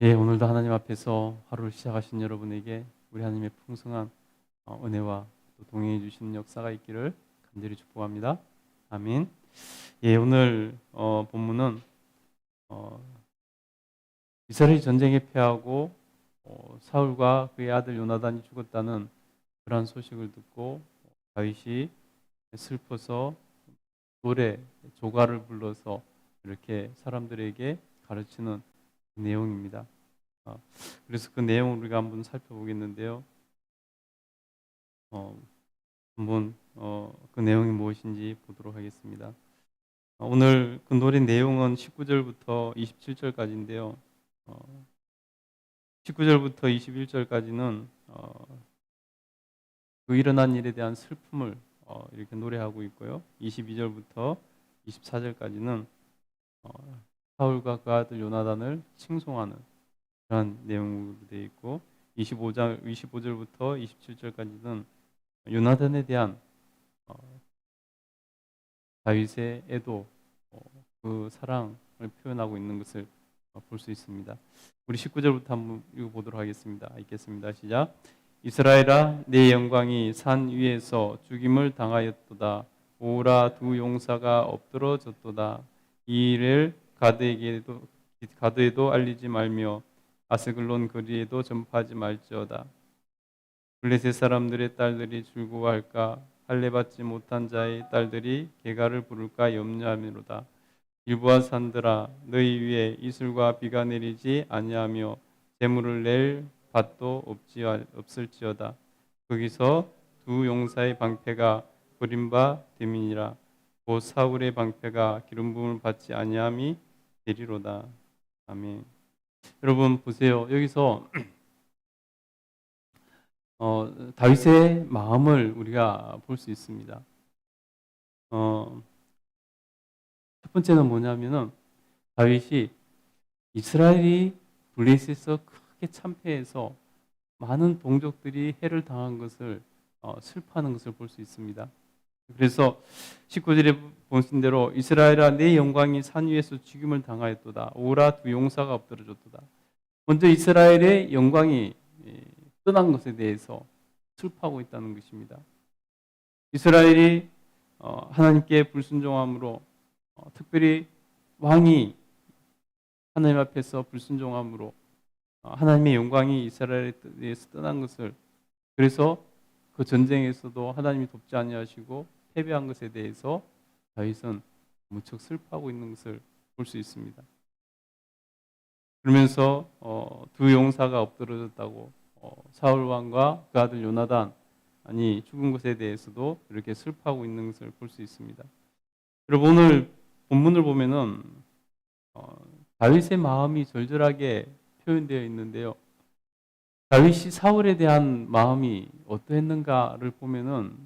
예, 오늘도 하나님 앞에서 하루를 시작하신 여러분에게 우리 하나님의 풍성한 은혜와 또 동행해 주시는 역사가 있기를 간절히 축복합니다. 아멘. 예, 오늘 본문은 어, 이스라엘이 전쟁에 패하고 사울과 그의 아들 요나단이 죽었다는 그러한 소식을 듣고 다윗이 슬퍼서 노래 조가를 불러서 이렇게 사람들에게 가르치는 내용입니다. 어, 그래서 그 내용을 우리가 한번 살펴보겠는데요. 어, 한번 그 내용이 무엇인지 보도록 하겠습니다. 오늘 그 노래 내용은 19절부터 27절까지인데요. 19절부터 21절까지는 그 일어난 일에 대한 슬픔을 이렇게 노래하고 있고요. 22절부터 24절까지는 사울과 그 아들 요나단을 칭송하는 그런 내용으로 되어 있고 25절부터 27절까지는 요나단에 대한 어, 다윗의 애도 그 사랑을 표현하고 있는 것을 볼 수 있습니다. 우리 19절부터 한번 읽어보도록 하겠습니다. 읽겠습니다. 시작. 이스라엘아 내 영광이 산 위에서 죽임을 당하였도다. 오라 두 용사가 엎드러졌도다. 이 일을 가드에도 알리지 말며 아스글론 거리에도 전파하지 말지어다. 블레셋 사람들의 딸들이 즐거워할까? 할례 받지 못한 자의 딸들이 개가를 부를까 염려함이로다. 일부와 산들아 너희 위에 이슬과 비가 내리지 아니하며 재물을 낼 밭도 없을지어다. 거기서 두 용사의 방패가 버린 바 됨이니라. 곧 사울의 방패가 기름 부음을 받지 아니함이 되리로다. 아멘. 여러분 보세요. 여기서 다윗의 마음을 우리가 볼 수 있습니다. 어, 첫 번째는 뭐냐면은 다윗이 이스라엘이 블레셋에서 크게 참패해서 많은 동족들이 해를 당한 것을 슬퍼하는 것을 볼 수 있습니다. 그래서 19절에 보신 대로 이스라엘아 내 영광이 산 위에서 죽임을 당하였도다. 오라 두 용사가 엎드러졌도다. 먼저 이스라엘의 영광이 떠난 것에 대해서 슬퍼하고 있다는 것입니다. 이스라엘이 하나님께 불순종함으로 특별히 왕이 하나님 앞에서 불순종함으로 하나님의 영광이 이스라엘에서 떠난 것을 그래서 그 전쟁에서도 하나님이 돕지 아니하시고 패배한 것에 대해서 다윗은 무척 슬퍼하고 있는 것을 볼 수 있습니다. 그러면서 두 용사가 엎드러졌다고 사울 왕과 그 아들 요나단이 죽은 것에 대해서도 이렇게 슬퍼하고 있는 것을 볼 수 있습니다. 여러분 오늘 본문을 보면은 다윗의 마음이 절절하게 표현되어 있는데요. 다윗이 사울에 대한 마음이 어떠했는가를 보면은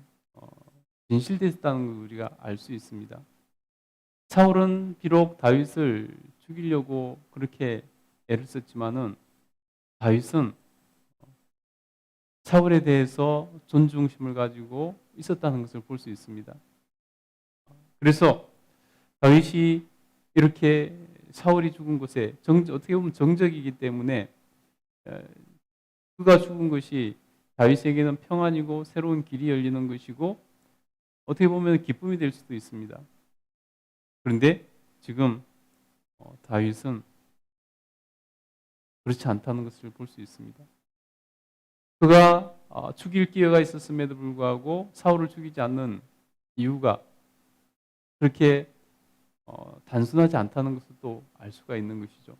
진실됐다는 걸 우리가 알 수 있습니다. 사울은 비록 다윗을 죽이려고 그렇게 애를 썼지만은 다윗은 사울에 대해서 존중심을 가지고 있었다는 것을 볼 수 있습니다. 그래서 다윗이 이렇게 사울이 죽은 곳에 어떻게 보면 정적이기 때문에 그가 죽은 것이 다윗에게는 평안이고 새로운 길이 열리는 것이고 어떻게 보면 기쁨이 될 수도 있습니다. 그런데 지금 다윗은 그렇지 않다는 것을 볼 수 있습니다. 그가 죽일 기회가 있었음에도 불구하고 사울을 죽이지 않는 이유가 그렇게 단순하지 않다는 것을 또 알 수가 있는 것이죠.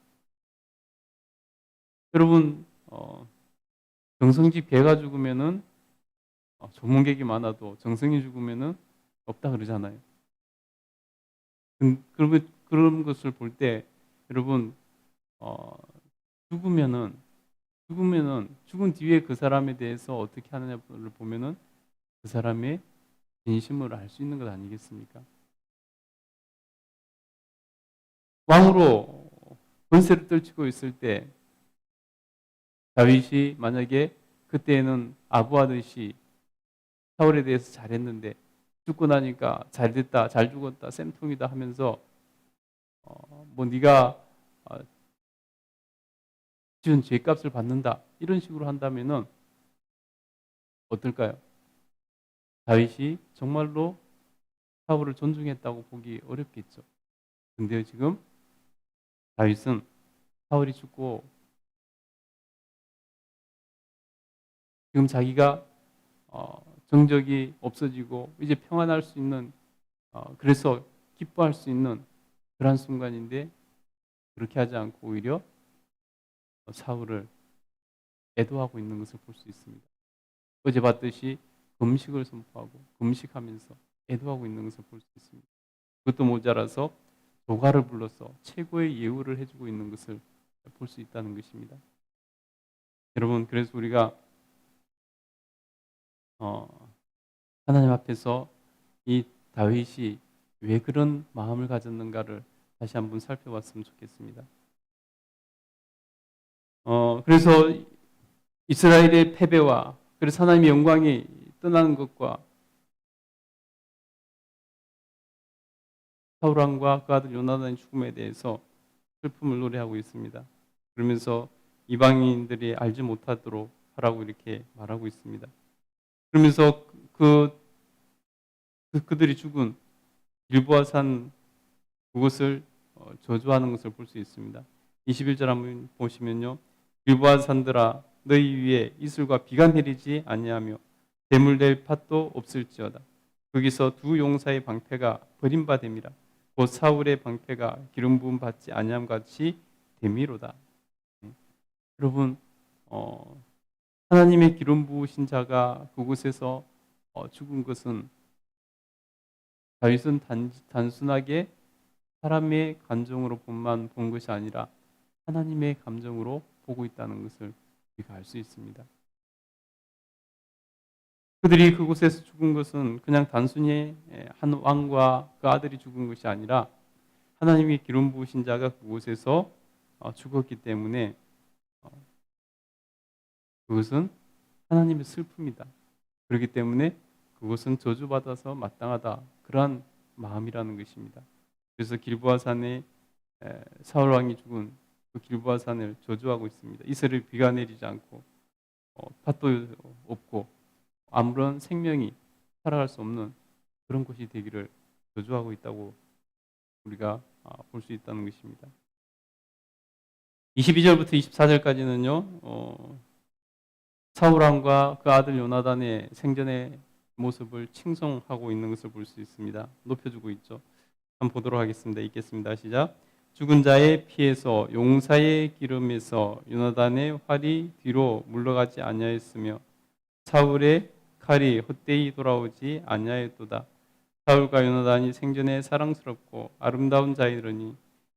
여러분 정성집 개가 죽으면은 조문객이 많아도 정성이 죽으면은 없다 그러잖아요. 그러면 그런 것을 볼 때 여러분 어, 죽으면은 죽은 뒤에 그 사람에 대해서 어떻게 하느냐를 보면은 그 사람의 진심을 알 수 있는 것 아니겠습니까? 왕으로 권세를 떨치고 있을 때 다윗이 만약에 그때는 아부하듯이 사울에 대해서 잘했는데 죽고 나니까 잘됐다, 잘 죽었다, 쌤통이다 하면서 뭐 네가 지은 죄값을 받는다. 이런 식으로 한다면은 어떨까요? 다윗이 정말로 사울을 존중했다고 보기 어렵겠죠. 근데 지금 다윗은 사울이 죽고 지금 자기가 정적이 없어지고 이제 평안할 수 있는 그래서 기뻐할 수 있는 그러한 순간인데 그렇게 하지 않고 오히려 사울을 애도하고 있는 것을 볼 수 있습니다. 어제 봤듯이 금식을 선포하고 금식하면서 애도하고 있는 것을 볼 수 있습니다. 그것도 모자라서 조가를 불러서 최고의 예우를 해주고 있는 것을 볼 수 있다는 것입니다. 여러분, 그래서 우리가 하나님 앞에서 이 다윗이 왜 그런 마음을 가졌는가를 다시 한번 살펴봤으면 좋겠습니다. 그래서 이스라엘의 패배와 그래서 하나님의 영광이 떠나는 것과 사울 왕과 그 아들 요나단의 죽음에 대해서 슬픔을 노래하고 있습니다. 그러면서 이방인들이 알지 못하도록 하라고 이렇게 말하고 있습니다. 그러면서 그들이 죽은 길보아 산 그곳을 저주하는 것을 볼 수 있습니다. 21절 한번 보시면요. 길보아 산들아 너희 위에 이슬과 비가 내리지 아니하며 대물될 팥도 없을지어다. 거기서 두 용사의 방패가 버림받음이라 곧 사울의 방패가 기름 부음 받지 아니함 같이 됨이로다. 여러분 하나님의 기름 부으신 자가 그곳에서 죽은 것은 다윗은 단순하게 사람의 감정으로 본 것이 아니라 하나님의 감정으로 보고 있다는 것을 우리가 알 수 있습니다. 그들이 그곳에서 죽은 것은 그냥 단순히 한 왕과 그 아들이 죽은 것이 아니라 하나님의 기름 부으신 자가 그곳에서 죽었기 때문에 그것은 하나님의 슬픔이다. 그렇기 때문에 그것은 저주받아서 마땅하다. 그러한 마음이라는 것입니다. 그래서 길보아 산에 사울 왕이 죽은 그 길보아 산을 저주하고 있습니다. 이스라엘 비가 내리지 않고 팥도 없고 아무런 생명이 살아갈 수 없는 그런 곳이 되기를 저주하고 있다고 우리가 볼 수 있다는 것입니다. 22절부터 24절까지는요. 사울 왕과 그 아들 요나단의 생전의 모습을 칭송하고 있는 것을 볼 수 있습니다. 높여주고 있죠. 한번 보도록 하겠습니다. 읽겠습니다. 시작. 죽은 자의 피에서 용사의 기름에서 요나단의 활이 뒤로 물러가지 아니하였으며 사울의 칼이 헛되이 돌아오지 아니하였도다. 사울과 요나단이 생전에 사랑스럽고 아름다운 자이더니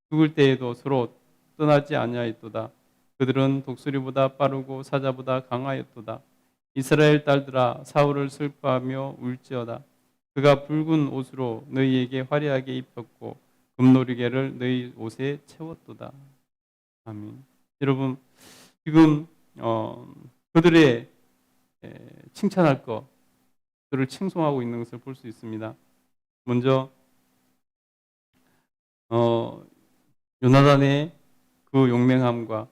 죽을 때에도 서로 떠나지 아니하였도다. 그들은 독수리보다 빠르고 사자보다 강하였도다. 이스라엘 딸들아 사울을 슬퍼하며 울지어다. 그가 붉은 옷으로 너희에게 화려하게 입혔고 금노리개를 너희 옷에 채웠도다. 아멘. 여러분 지금 그들의 칭찬할 것, 그들을 칭송하고 있는 것을 볼 수 있습니다. 먼저 요나단의 그 용맹함과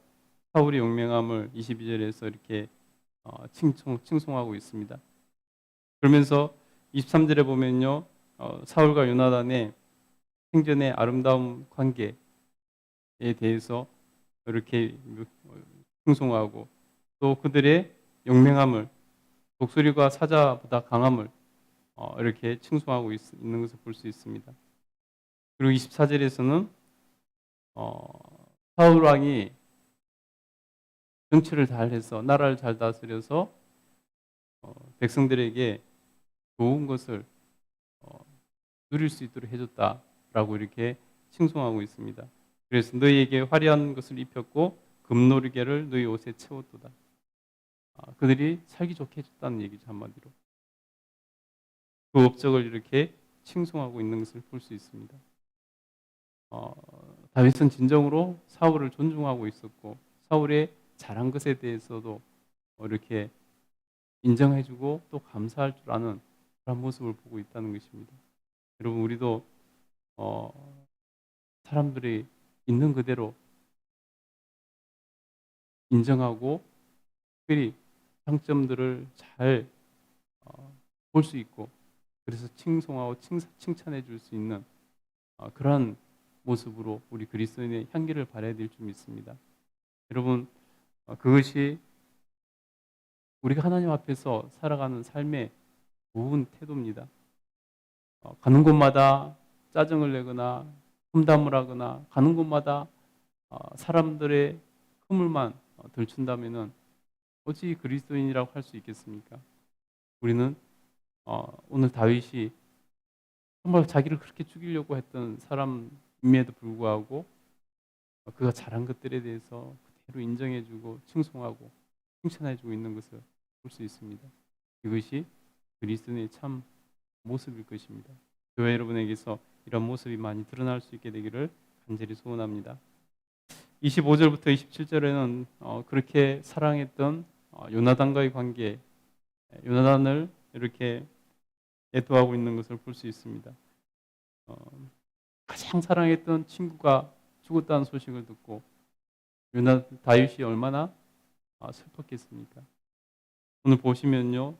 사울의 용맹함을 22절에서 이렇게 칭송하고 있습니다. 그러면서 23절에 보면요, 사울과 요나단의 생전의 아름다운 관계에 대해서 이렇게 칭송하고 또 그들의 용맹함을 독수리와 사자보다 강함을 이렇게 칭송하고 있는 것을 볼 수 있습니다. 그리고 24절에서는 사울 왕이 정치를 잘해서 나라를 잘 다스려서 백성들에게 좋은 것을 누릴 수 있도록 해줬다라고 이렇게 칭송하고 있습니다. 그래서 너희에게 화려한 것을 입혔고 금노리개를 너희 옷에 채웠도다. 그들이 살기 좋게 해줬다는 얘기죠, 한마디로. 그 업적을 이렇게 칭송하고 있는 것을 볼 수 있습니다. 다윗은 진정으로 사울을 존중하고 있었고 사울의 잘한 것에 대해서도 이렇게 인정해주고 또 감사할 줄 아는 그런 모습을 보고 있다는 것입니다. 여러분 우리도 사람들이 있는 그대로 인정하고 특별히 장점들을 잘 볼 수 있고 그래서 칭송하고 칭찬해 줄 수 있는 그러한 모습으로 우리 그리스도인의 향기를 발해야 될 줄 믿습니다. 여러분 그것이 우리가 하나님 앞에서 살아가는 삶의 좋은 태도입니다. 가는 곳마다 짜증을 내거나 험담을 하거나 가는 곳마다 사람들의 허물만 들춘다면은 어찌 그리스도인이라고 할 수 있겠습니까? 우리는 오늘 다윗이 정말 자기를 그렇게 죽이려고 했던 사람임에도 불구하고 그가 잘한 것들에 대해서 그대로 인정해주고 칭송하고 칭찬해주고 있는 것을 볼 수 있습니다. 이것이 그리스도인의 참 모습일 것입니다. 교회 여러분에게서 이런 모습이 많이 드러날 수 있게 되기를 간절히 소원합니다. 25절부터 27절에는 그렇게 사랑했던 요나단과의 관계, 요나단을 이렇게 애도하고 있는 것을 볼 수 있습니다. 가장 사랑했던 친구가 죽었다는 소식을 듣고 다윗이 얼마나 슬펐겠습니까? 오늘 보시면요,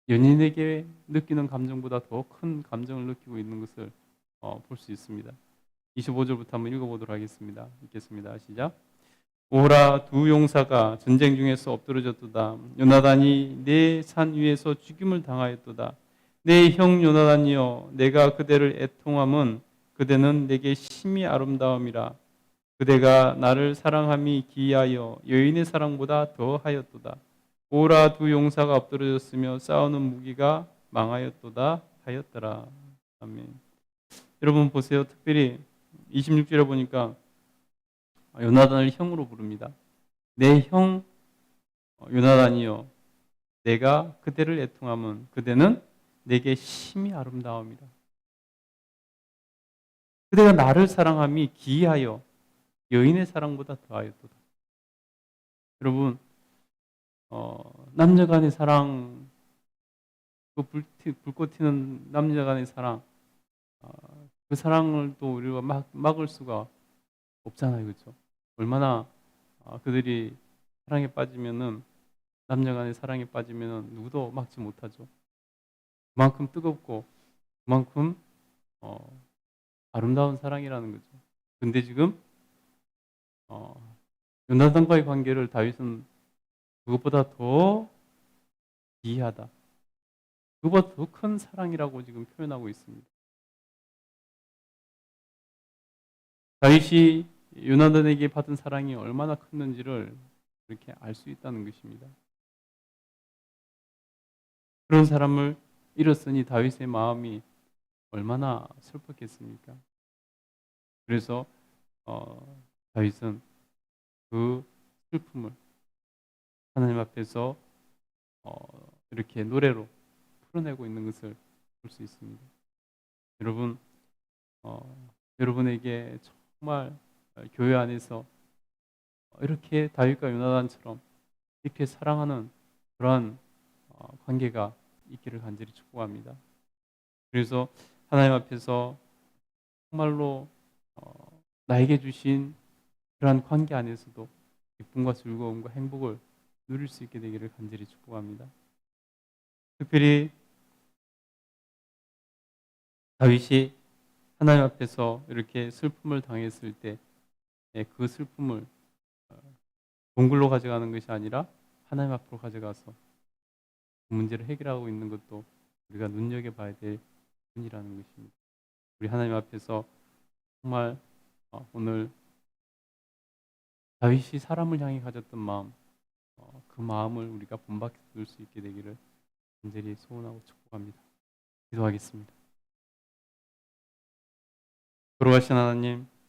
연인에게 느끼는 감정보다 더 큰 감정을 느끼고 있는 것을 볼 수 있습니다. 25절부터 한번 읽어보도록 하겠습니다. 읽겠습니다. 시작. 오라 두 용사가 전쟁 중에서 엎드러졌도다. 요나단이 내 산 위에서 죽임을 당하였도다. 내 형 요나단이여, 내가 그대를 애통함은 그대는 내게 심히 아름다움이라. 그대가 나를 사랑함이 기이하여 여인의 사랑보다 더하였도다. 오라 두 용사가 엎드러졌으며 싸우는 무기가 망하였도다 하였더라. 아멘. 여러분 보세요. 특별히 26절에 보니까 요나단을 형으로 부릅니다. 내 형 요나단이여, 내가 그대를 애통함은 그대는 내게 심히 아름다움이라. 그대가 나를 사랑함이 기이하여 여인의 사랑보다 더하였도다. 여러분 남녀 간의 사랑, 그 불꽃 튀는 남녀 간의 사랑, 그 사랑을 또 우리가 막을 수가 없잖아요. 그렇죠? 얼마나 그들이 사랑에 빠지면은, 남녀 간의 사랑에 빠지면은 누구도 막지 못하죠. 그만큼 뜨겁고 그만큼 아름다운 사랑이라는 거죠. 근데 지금 요나단과의 관계를 다윗은 그것보다 더 기이하다, 그것보다 더 큰 사랑이라고 지금 표현하고 있습니다. 다윗이 요나단에게 받은 사랑이 얼마나 컸는지를 이렇게 알 수 있다는 것입니다. 그런 사람을 잃었으니 다윗의 마음이 얼마나 슬펐겠습니까? 그래서 다윗은 그 슬픔을 하나님 앞에서 이렇게 노래로 풀어내고 있는 것을 볼 수 있습니다. 여러분, 여러분에게 정말 교회 안에서 이렇게 다윗과 요나단처럼 이렇게 사랑하는 그러한 관계가 있기를 간절히 축복합니다. 그래서 하나님 앞에서 정말로 나에게 주신 그러한 관계 안에서도 기쁨과 즐거움과 행복을 누릴 수 있게 되기를 간절히 축복합니다. 특별히 다윗이 하나님 앞에서 이렇게 슬픔을 당했을 때 그 슬픔을 동굴로 가져가는 것이 아니라 하나님 앞으로 가져가서 그 문제를 해결하고 있는 것도 우리가 눈여겨봐야 될 분이라는 것입니다. 우리 하나님 앞에서 정말 오늘 다윗이 사람을 향해 가졌던 마음, 그 마음을 우리가 본받게 될 수 있게 되기를 간절히 소원하고 축복합니다. 기도하겠습니다. 걸어가신 하나님,